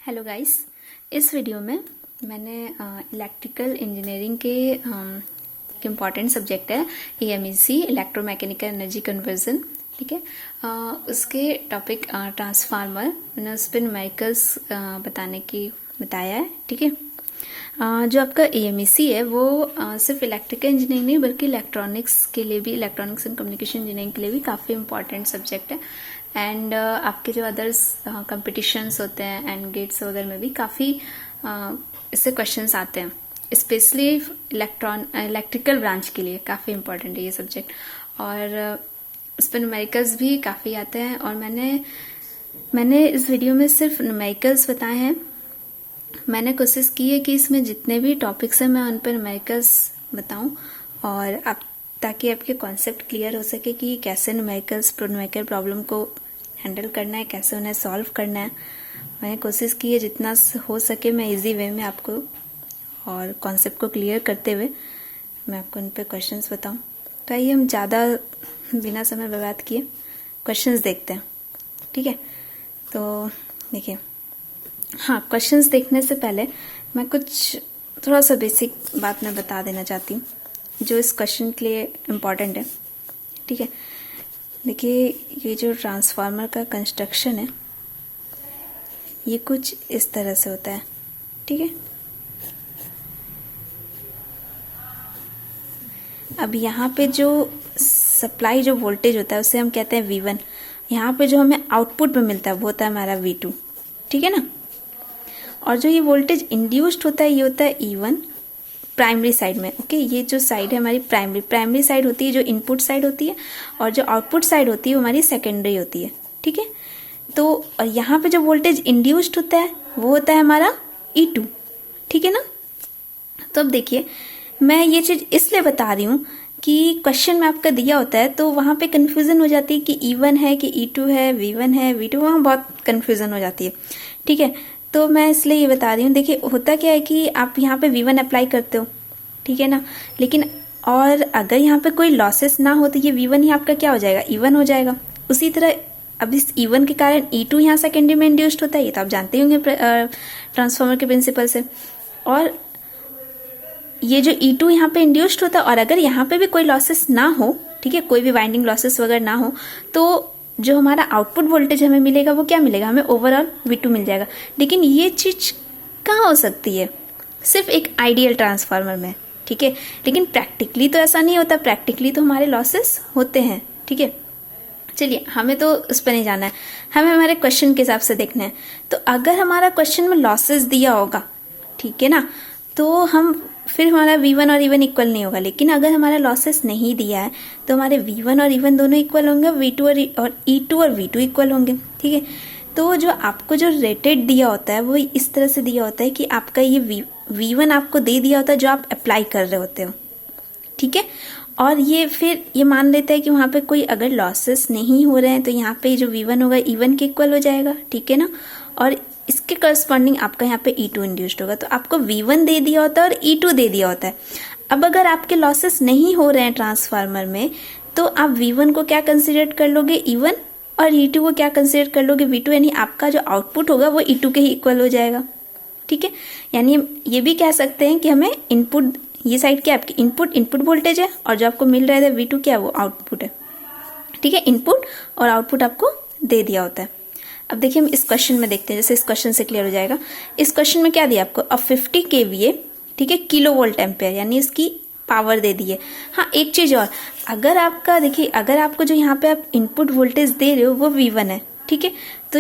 Hello guys, इस video में मैंने इलेक्ट्रिकल इंजीनियरिंग के इम्पॉर्टेंट सब्जेक्ट है एएमईसी इलेक्ट्रोमैकेनिकल एनर्जी कन्वर्जन। ठीक है, उसके टॉपिक ट्रांसफार्मर मैंने उस पर न्यूमेरिकल्स बताने की बताया है। ठीक है, जो आपका एएमईसी है वो सिर्फ इलेक्ट्रिकल इंजीनियरिंग नहीं बल्कि इलेक्ट्रॉनिक्स के लिए भी, इलेक्ट्रॉनिक्स एंड कम्युनिकेशन इंजीनियरिंग के लिए भी काफ़ी इंपॉर्टेंट सब्जेक्ट है। एंड आपके जो अदर्स कंपटीशंस होते हैं एंड गेट्स वगैरह में भी काफ़ी इससे क्वेश्चंस आते हैं, स्पेशली इलेक्ट्रिकल ब्रांच के लिए काफ़ी इंपॉर्टेंट है ये सब्जेक्ट। और उस पर न्यूमेरिकल्स भी काफ़ी आते हैं और मैंने इस वीडियो में सिर्फ न्यूमेरिकल्स बताए हैं। मैंने कोशिश की है कि इसमें जितने भी टॉपिक्स हैं मैं उन पर न्यूमेरिकल्स बताऊं और आप ताकि आपके कॉन्सेप्ट क्लियर हो सके कि कैसे न्यूमेरिकल प्रॉब्लम को हैंडल करना है, कैसे उन्हें सॉल्व करना है। मैंने कोशिश की है जितना हो सके मैं इजी वे में आपको और कॉन्सेप्ट को क्लियर करते हुए मैं आपको उन पर क्वेश्चंस बताऊं। तो आइए हम ज़्यादा बिना समय बर्बाद किए क्वेश्चंस देखते हैं। ठीक है, तो देखिए, हाँ, क्वेश्चंस देखने से पहले मैं कुछ थोड़ा सा बेसिक बात मैं बता देना चाहती हूँ जो इस क्वेश्चन के लिए इम्पॉर्टेंट है। ठीक है, देखिए, ये जो ट्रांसफार्मर का कंस्ट्रक्शन है ये कुछ इस तरह से होता है। ठीक है, अब यहाँ पे जो सप्लाई जो वोल्टेज होता है उसे हम कहते हैं V1। यहाँ पे जो हमें आउटपुट में मिलता है वो होता है हमारा V2। ठीक है ना, और जो ये वोल्टेज इंड्यूस्ड होता है ये होता है E1 प्राइमरी साइड में। ओके, ये जो साइड है हमारी प्राइमरी साइड होती है जो इनपुट साइड होती है, और जो आउटपुट साइड होती है वो हमारी सेकेंडरी होती है। ठीक है, तो और यहाँ पे जो वोल्टेज इंड्यूस्ड होता है वो होता है हमारा E2। ठीक है ना, तो अब देखिए, मैं ये चीज इसलिए बता रही हूँ कि क्वेश्चन में आपका दिया होता है तो वहां पे कंफ्यूजन हो जाती है कि E1 है कि E2 है, V1 है V2, वहां बहुत कंफ्यूजन हो जाती है। ठीक है, तो मैं इसलिए ये बता रही हूँ। देखिए, होता क्या है कि आप यहाँ पे V1 अप्लाई करते हो, ठीक है ना, लेकिन और अगर यहाँ पे कोई लॉसेस ना हो तो ये V1 ही आपका क्या हो जाएगा, E1 हो जाएगा। उसी तरह अब इस E1 के कारण E2 यहाँ सेकेंडरी में इंड्यूस्ड होता है, ये तो आप जानते ही होंगे ट्रांसफार्मर के प्रिंसिपल से। और ये जो E2 यहाँ पे इंड्यूस्ड होता है और अगर यहाँ पे भी कोई लॉसेस ना हो, ठीक है, कोई भी वाइंडिंग लॉसेस वगैरह ना हो, तो जो हमारा आउटपुट वोल्टेज हमें मिलेगा वो क्या मिलेगा, हमें ओवरऑल V2 मिल जाएगा। लेकिन ये चीज कहाँ हो सकती है, सिर्फ एक आइडियल ट्रांसफार्मर में। ठीक है, लेकिन प्रैक्टिकली तो ऐसा नहीं होता, प्रैक्टिकली तो हमारे लॉसेस होते हैं। ठीक है, चलिए, हमें तो उस पर नहीं जाना है, हमें हमारे क्वेश्चन के हिसाब से देखना है। तो अगर हमारा क्वेश्चन में लॉसेस दिया होगा, ठीक है ना, तो हम फिर हमारा V1 और E1 इक्वल नहीं होगा। लेकिन अगर हमारा लॉसेस नहीं दिया है तो हमारे V1 और E1 दोनों इक्वल होंगे, V2 और E2 और V2 इक्वल होंगे। ठीक है, तो जो आपको जो रेटेड दिया होता है वो इस तरह से दिया होता है कि आपका ये V1 आपको दे दिया होता है जो आप अप्लाई कर रहे होते हो। ठीक है, और ये फिर ये मान लेता है कि वहां पे कोई अगर लॉसेस नहीं हो रहे हैं तो यहाँ पे जो V1 होगा E1 के इक्वल हो जाएगा। ठीक है ना, और इसके करस्पॉन्डिंग आपका यहाँ पे E2 इंड्यूस्ड होगा। तो आपको V1 दे दिया होता है और E2 दे दिया होता है। अब अगर आपके लॉसेस नहीं हो रहे हैं ट्रांसफार्मर में तो आप V1 को क्या कंसिडर कर लोगे, E1, और E2 को क्या कंसिडर कर लोगे, V2, यानी आपका जो आउटपुट होगा वो E2 के ही इक्वल हो जाएगा। ठीक है, यानी ये भी कह सकते हैं कि हमें इनपुट, ये साइड क्या आपकी इनपुट वोल्टेज है और जो आपको मिल रहा है V2 क्या है, वो आउटपुट है। ठीक है, इनपुट और आउटपुट आपको दे दिया होता है। अब देखिए, हम इस क्वेश्चन में देखते हैं, जैसे इस क्वेश्चन से क्लियर हो जाएगा। इस क्वेश्चन में क्या दिया आपको, अब 50 kVA, ठीक है, किलो वोल्ट एम्पेयर, यानी इसकी पावर दे दी है। हाँ, एक चीज और, अगर आपका देखिए, अगर आपको जो यहाँ पे आप इनपुट वोल्टेज दे रहे हो वो V1 है, ठीक है, तो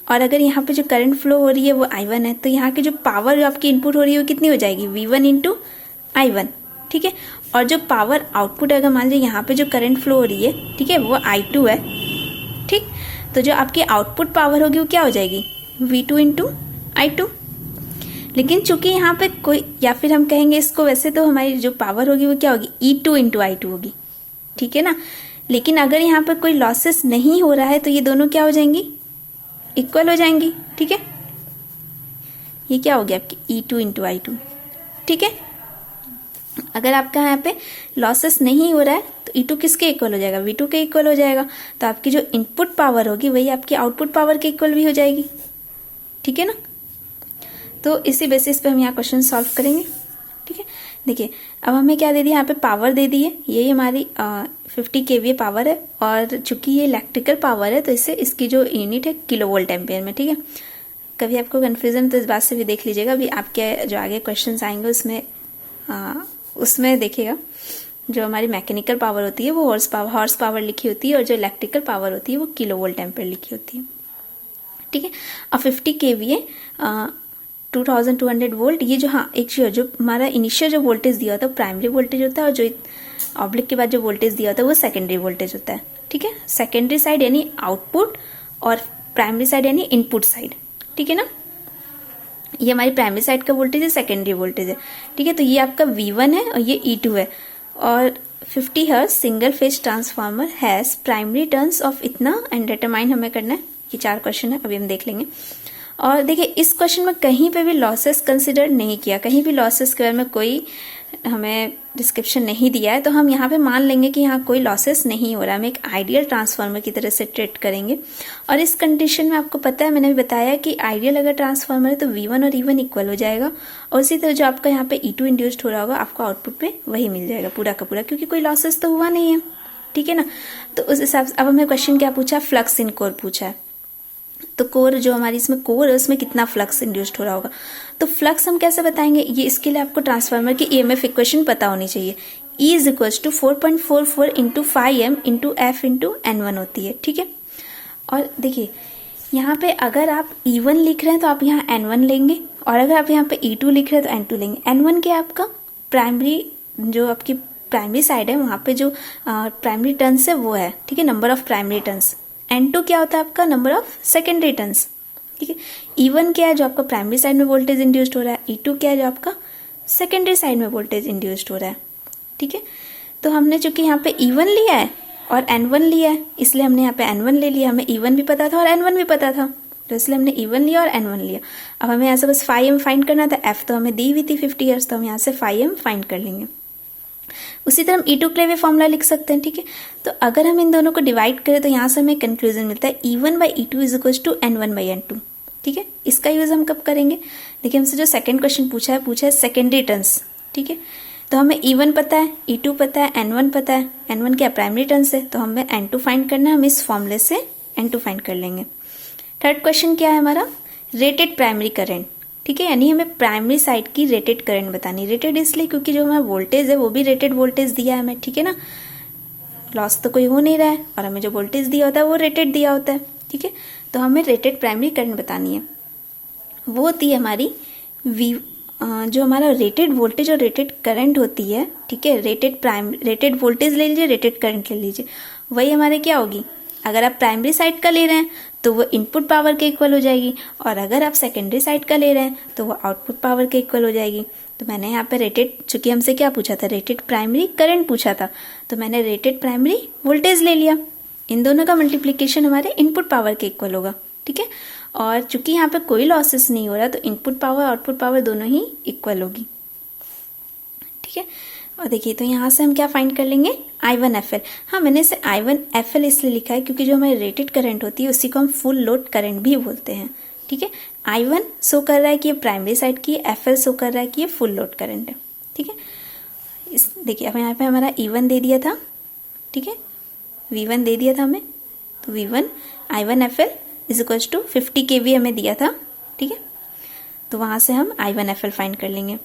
और अगर यहाँ पे जो करंट फ्लो हो रही है वो I1 है, तो यहाँ की जो पावर जो आपकी इनपुट हो रही है वो कितनी हो जाएगी, V1 इंटू I1। ठीक है, और जो पावर आउटपुट अगर मान लीजिए यहाँ पे जो करंट फ्लो हो रही है, ठीक है, वो I2 है। ठीक, तो जो आपकी आउटपुट पावर होगी वो क्या हो जाएगी, V2 इंटू I2। लेकिन चूंकि यहाँ पे कोई, या फिर हम कहेंगे इसको वैसे, तो हमारी जो पावर होगी वो क्या होगी, E2 इंटू I2 होगी। ठीक है ना, लेकिन अगर यहाँ पे कोई लॉसेस नहीं हो रहा है तो ये दोनों क्या हो जाएंगी, इक्वल हो जाएंगी। ठीक है, ये क्या हो गया आपकी E2 इंटू I2। ठीक है, अगर आपका यहाँ पे लॉसेस नहीं हो रहा है तो E2 किसके इक्वल हो जाएगा, V2 के इक्वल हो जाएगा। तो आपकी जो इनपुट पावर होगी वही आपकी आउटपुट पावर के इक्वल भी हो जाएगी। ठीक है ना, तो इसी बेसिस पे हम यहाँ क्वेश्चन सॉल्व करेंगे। ठीक है, देखिए अब हमें क्या दे दिया, यहाँ पे पावर दे दी है, यही हमारी 50 kVA पावर है, और चूंकि ये इलेक्ट्रिकल पावर है तो इससे इसकी जो यूनिट है किलो वोल्ट एम्पियर में। ठीक है, कभी आपको कन्फ्यूजन तो इस बात से भी देख लीजिएगा, अभी आपके जो आगे क्वेश्चन आएंगे उसमें देखिएगा जो हमारी मैकेनिकल पावर होती है वो हॉर्स पावर लिखी होती है, और जो इलेक्ट्रिकल पावर होती है वो किलो वोल्ट एम्पियर लिखी होती है। ठीक है, और 50 kVA 2200 वोल्ट, ये जो एक जो हमारा इनिशियल जो वोल्टेज दिया होता है प्राइमरी वोल्टेज होता है, और जो ऑब्लिक के बाद जो वोल्टेज दिया होता है वो सेकेंडरी वोल्टेज होता है। ठीक है, सेकेंडरी साइड यानी आउटपुट और प्राइमरी साइड यानी इनपुट साइड। ठीक है ना, ये हमारी प्राइमरी साइड का वोल्टेज है, सेकेंडरी वोल्टेज है। ठीक है, तो ये आपका V1 है और ये E2 है, और 50 hertz single phase transformer has primary turns of इतना एंड डिटरमाइन हमें करना है। ये 4 क्वेश्चन है, अभी हम देख लेंगे। और देखिए इस क्वेश्चन में कहीं पे भी लॉसेस कंसिडर नहीं किया, कहीं भी लॉसेस के बारे में कोई हमें डिस्क्रिप्शन नहीं दिया है, तो हम यहाँ पे मान लेंगे कि यहाँ कोई लॉसेस नहीं हो रहा है। हम एक आइडियल ट्रांसफार्मर की तरह से ट्रीट करेंगे, और इस कंडीशन में आपको पता है, मैंने भी बताया कि आइडियल अगर ट्रांसफार्मर है तो V1 और E1 इक्वल हो जाएगा, और इसी तरह जो आपका यहाँ पे E2 इंड्यूस्ड हो रहा होगा आपको आउटपुट पे वही मिल जाएगा पूरा का पूरा, क्योंकि कोई लॉसेस तो हुआ नहीं है। ठीक है ना, तो उस हिसाब से अब हमें क्वेश्चन क्या पूछा, फ्लक्स इन कोर पूछा है। तो कोर जो हमारी इसमें कोर है उसमें कितना फ्लक्स इंड्यूस्ड हो रहा होगा, तो फ्लक्स हम कैसे बताएंगे, ये इसके लिए आपको ट्रांसफार्मर की EMF इक्वेशन पता होनी चाहिए। E is equal to 4.44 into 5M into F into N1 होती है। ठीक है, और देखिए यहाँ पे अगर आप E1 लिख रहे हैं तो आप यहाँ N1 लेंगे, और अगर आप यहाँ पे E2 लिख रहे हैं तो N2 लेंगे। N1 क्या है आपका प्राइमरी, जो आपकी प्राइमरी साइड है वहां पे जो प्राइमरी टर्न्स है वो है। ठीक है, number of primary turns. N2 क्या होता है आपका, नंबर ऑफ सेकेंडरी टर्न्स। ठीक है, E1 क्या है जो आपका प्राइमरी साइड में वोल्टेज इंड्यूस्ड हो रहा है, E2 क्या है जो आपका सेकेंडरी साइड में वोल्टेज इंड्यूस्ड हो रहा है। ठीक है, तो हमने चूंकि यहाँ पे E1 लिया है और N1 लिया है, इसलिए हमने यहाँ पे N1 ले लिया। हमें E1 भी पता था और N1 भी पता था, तो इसलिए हमने E1 लिया और N1 लिया। अब हमें यहाँ से बस 5M फाइंड करना था, F तो हमें दी हुई थी 50 हर्ट्ज, तो हम यहाँ से 5M फाइंड कर लेंगे। उसी तरह हम E2 के लिए भी फॉर्मूला लिख सकते हैं। ठीक है, तो अगर हम इन दोनों को डिवाइड करें तो यहाँ से हमें कंक्लूजन मिलता है E1 by E2 is equal to N1 by N2। ठीक है, इसका यूज हम कब करेंगे, देखिए हमसे जो सेकंड क्वेश्चन पूछा है सेकेंडरी टर्न्स। ठीक है, तो हमें E1 पता है, E2 पता है, N1 पता है। N1 क्या प्राइमरी टर्न्स है, तो हमें N2 फाइंड करना है, हम इस फॉर्मूले से N2 फाइंड कर लेंगे। थर्ड क्वेश्चन क्या है हमारा, रेटेड प्राइमरी करंट। ठीक है, यानी हमें प्राइमरी साइड की रेटेड करंट बतानी। रेटेड इसलिए क्योंकि जो हमारा वोल्टेज है वो भी रेटेड वोल्टेज दिया है हमें। ठीक है ना, लॉस तो कोई हो नहीं रहा है, और हमें जो वोल्टेज दिया होता है वो रेटेड दिया होता है। ठीक है, तो हमें रेटेड प्राइमरी करंट बतानी है, वो होती है हमारी जो हमारा रेटेड वोल्टेज और रेटेड करंट होती है। ठीक है, रेटेड वोल्टेज ले लीजिए, रेटेड करंट ले लीजिए, वही हमारे क्या होगी, अगर आप प्राइमरी साइड का ले रहे हैं तो वो इनपुट पावर के इक्वल हो जाएगी, और अगर आप सेकेंडरी साइड का ले रहे हैं तो वो आउटपुट पावर के इक्वल हो जाएगी। तो मैंने यहाँ पे रेटेड, चूंकि हमसे क्या पूछा था, रेटेड प्राइमरी करंट पूछा था, तो मैंने रेटेड प्राइमरी वोल्टेज ले लिया। इन दोनों का मल्टीप्लीकेशन हमारे इनपुट पावर के इक्वल होगा। ठीक है, और चूंकि यहाँ पे कोई लॉसेस नहीं हो रहा तो इनपुट पावर आउटपुट पावर दोनों ही इक्वल होगी। ठीक है, और देखिए तो यहाँ से हम क्या फाइंड कर लेंगे, I1FL। हाँ, मैंने इसे I1FL इसलिए लिखा है क्योंकि जो हमारी रेटेड करंट होती है उसी को हम फुल लोड करंट भी बोलते हैं। ठीक है, I1 शो कर रहा है कि ये प्राइमरी साइड की, FL शो कर रहा है कि ये फुल लोड करंट है। ठीक है, देखिए अब यहाँ पे हमारा E1 दे दिया था। ठीक है, V1 दे दिया था हमें, तो V1 I1FL is equal to 50 kV हमें दिया था। ठीक है, तो वहां से हम I1FL फाइंड कर लेंगे।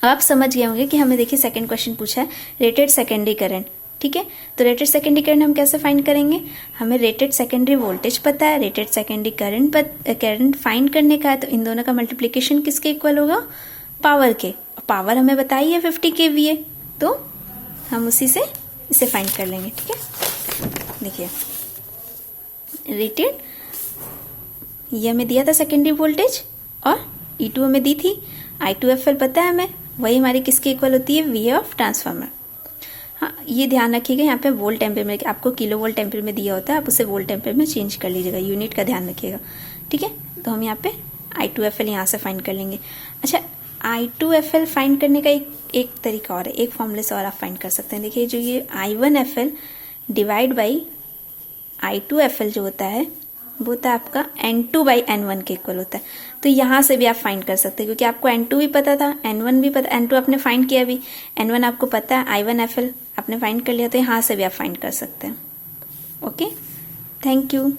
आप समझ गए होंगे कि हमें देखिए सेकंड क्वेश्चन पूछा है रेटेड सेकेंडरी करंट। ठीक है, तो रेटेड सेकेंडरी करंट हम कैसे फाइंड करेंगे, हमें रेटेड सेकेंडरी वोल्टेज पता है, रेटेड सेकेंडरी करंट फाइंड करने का है, तो इन दोनों का मल्टीप्लीकेशन किसके इक्वल होगा, पावर के। पावर हमें बताई है 50 kVA, तो हम उसी से इसे फाइंड कर लेंगे। ठीक है, देखिए रेटेड ये हमें दिया था सेकेंडरी वोल्टेज, और E2 हमें दी थी, I2FL पता है हमें, वही हमारी किसके इक्वल होती है, VA ऑफ ट्रांसफार्मर। हाँ, ये ध्यान रखिएगा, यहाँ पे वोल्ट एम्पियर में, आपको किलो वोल्ट एम्पियर में दिया होता है, आप उसे वोल्ट एम्पियर में चेंज कर लीजिएगा, यूनिट का ध्यान रखिएगा। ठीक है, तो हम यहाँ पे I2FL यहाँ से फाइंड कर लेंगे। अच्छा, I2FL फाइंड करने का एक तरीका और है, एक फॉर्मूले से और आप फाइंड कर सकते हैं। देखिए जो ये I1FL डिवाइड बाई I2FL जो होता है वो होता है आपका N2/N1 के इक्वल होता है। तो यहाँ से भी आप फाइंड कर सकते हैं, क्योंकि आपको N2 भी पता था, N1 भी पता, N2 आपने फाइंड किया भी, N1 आपको पता है, I1FL आपने फाइंड कर लिया, तो यहाँ से भी आप फाइंड कर सकते हैं। Okay, thank you.